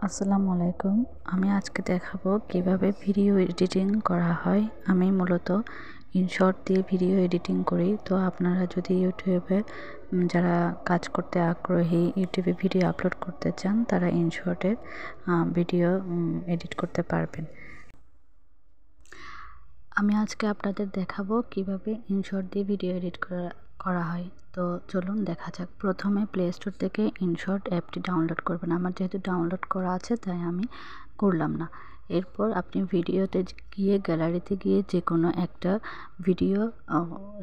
আসসালামু আলাইকুম। আমি আজকে দেখাবো কিভাবে ভিডিও এডিটিং করা হয়। আমি মূলত ইনশর্ট দিয়ে ভিডিও এডিটিং করি। তো আপনারা যদি ইউটিউবে যারা কাজ করতে আগ্রহী, ইউটিউবে ভিডিও আপলোড করতে চান, তারা ইনশর্টে ভিডিও এডিট করতে পারবেন। আমি আজকে আপনাদের দেখাবো কিভাবে ইনশর্ট দিয়ে ভিডিও এডিট করা হয়। তো চলুন দেখা যাক। প্রথমে প্লে স্টোর থেকে ইনশর্ট অ্যাপটি ডাউনলোড করবেন। আমার যেহেতু ডাউনলোড করা আছে তাই আমি করলাম না। এরপর আপনি ভিডিওতে গিয়ে গ্যালারিতে গিয়ে যে কোনো একটা ভিডিও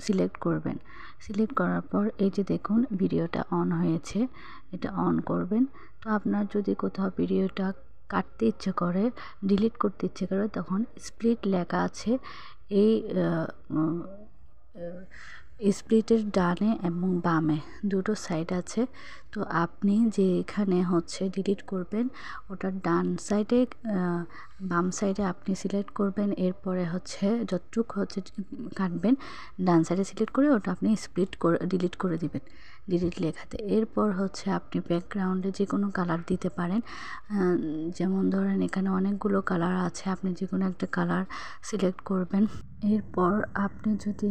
সিলেক্ট করবেন। সিলেক্ট করার পর এই যে দেখুন ভিডিওটা অন হয়েছে, এটা অন করবেন। তো আপনার যদি কোথাও ভিডিওটা কাটতে ইচ্ছে করে, ডিলিট করতে ইচ্ছে করে, তখন স্প্লিট লেখা আছে। এই স্প্লিটের ডানে এবং বামে দুটো সাইড আছে। তো আপনি যেখানে ডিলিট করবেন ওটার ডান সাইডে বাম সাইডে আপনি সিলেক্ট করবেন। এরপরে যতটুকু কাটবেন ডান সাইডে সিলেক্ট করে ওটা আপনি স্প্লিট করে ডিলিট করে দিবেন ডিলিট লেখাতে। এরপর আপনি ব্যাকগ্রাউন্ডে যে কোনো কালার দিতে পারেন। যেমন ধরেন এখানে অনেকগুলো কালার আছে, আপনি যে কোনো একটা কালার সিলেক্ট করবেন। এরপর আপনি যদি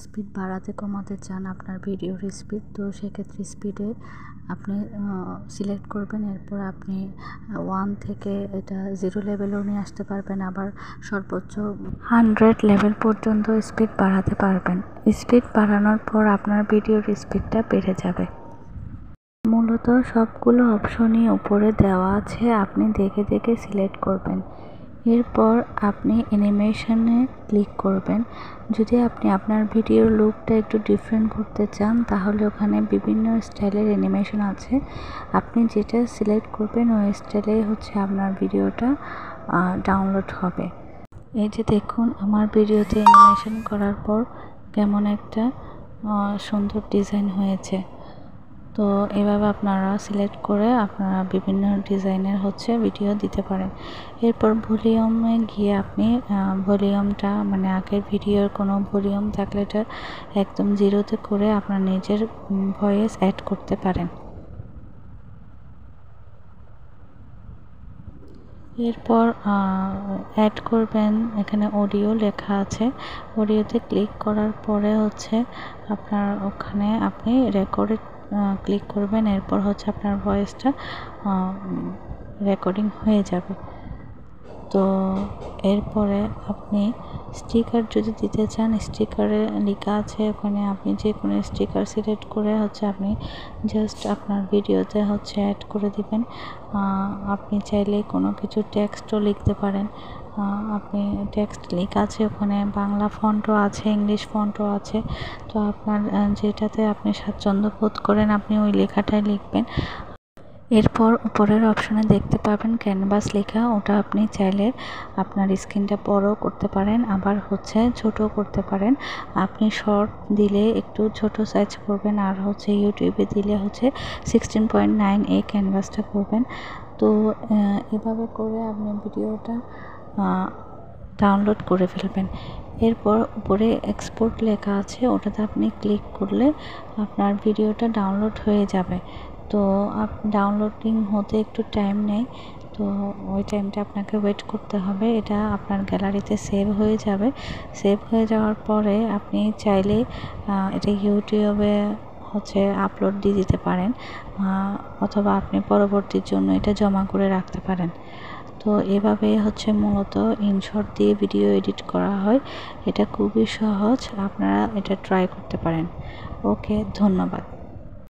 স্পিড বাড়াতে কমাতে চান আপনার ভিডিওর স্পিড, তো সেক্ষেত্রে স্পিডে আপনি সিলেক্ট করবেন। এরপর আপনি 1 থেকে এটা 0 লেভেলেও নিয়ে আসতে পারবেন, আবার সর্বোচ্চ 100 লেভেল পর্যন্ত স্পিড বাড়াতে পারবেন। স্পিড বাড়ানোর পর আপনার ভিডিওর স্পিডটা বেড়ে যাবে। মূলত সবগুলো অপশনই উপরে দেওয়া আছে, আপনি দেখে দেখে সিলেক্ট করবেন। এরপর আপনি অ্যানিমেশনে ক্লিক করবেন। যদি আপনি আপনার ভিডিওর লুকটা একটু ডিফারেন্ট করতে চান, তাহলে ওখানে বিভিন্ন স্টাইলের অ্যানিমেশন আছে। আপনি যেটা সিলেক্ট করবেন ওই স্টাইলেই আপনার ভিডিওটা ডাউনলোড হবে। এই যে দেখুন আমার ভিডিওতে অ্যানিমেশন করার পর কেমন একটা সুন্দর ডিজাইন হয়েছে। তো এভাবে আপনারা সিলেক্ট করে আপনারা বিভিন্ন ডিজাইনের ভিডিও দিতে পারেন। এরপর ভলিউমে গিয়ে আপনি ভলিউমটা মানে আগের ভিডিওর কোনো ভলিউম থাকলে এটা একদম 0তে করে আপনার নিজের ভয়েস অ্যাড করতে পারেন। এরপর অ্যাড করবেন, এখানে অডিও লেখা আছে। অডিওতে ক্লিক করার পরে আপনার ওখানে আপনি রেকর্ডে ক্লিক করবেন। এরপর আপনার ভয়েসটা রেকর্ডিং হয়ে যাবে। তো এরপরে আপনি স্টিকার যদি দিতে চান, স্টিকারে লেখা আছে ওখানে আপনি যে কোনো স্টিকার সিলেক্ট করে আপনি জাস্ট আপনার ভিডিওতে অ্যাড করে দিবেন। আপনি চাইলে কোনো কিছু টেক্সটও লিখতে পারেন। আপনি টেক্সট লেখা আছে ওখানে, বাংলা ফন্টও আছে, ইংলিশ ফন্টও আছে। তো আপনার যেটাতে আপনি স্বাচ্ছন্দ্য বোধ করেন আপনি ওই লেখাটাই লিখবেন। এরপর উপরের অপশনে দেখতে পাবেন ক্যানভাস লেখা, ওটা আপনি চাইলে আপনার স্ক্রিনটা বড়ও করতে পারেন, আবার ছোটও করতে পারেন। আপনি শর্ট দিলে একটু ছোট সাইজ করবেন, আর ইউটিউবে দিলে 16.9 এই ক্যানভাসটা করবেন। তো এভাবে করে আপনি ভিডিওটা ডাউনলোড করে ফেলবেন। এরপর উপরে এক্সপোর্ট লেখা আছে, ওটাতে আপনি ক্লিক করলে আপনার ভিডিওটা ডাউনলোড হয়ে যাবে। তো ডাউনলোডিং হতে একটু টাইম নেয়, তো ওই টাইমটা আপনাকে ওয়েট করতে হবে। এটা আপনার গ্যালারিতে সেভ হয়ে যাবে। সেভ হয়ে যাওয়ার পরে আপনি চাইলে এটা ইউটিউবে আপলোড দিয়ে দিতে পারেন, অথবা আপনি পরবর্তীর জন্য এটা জমা করে রাখতে পারেন। তো এভাবে মূলত ইনশর্ট দিয়ে ভিডিও এডিট করা হয়। এটা খুবই সহজ, আপনারা এটা ট্রাই করতে পারেন। ওকে, ধন্যবাদ।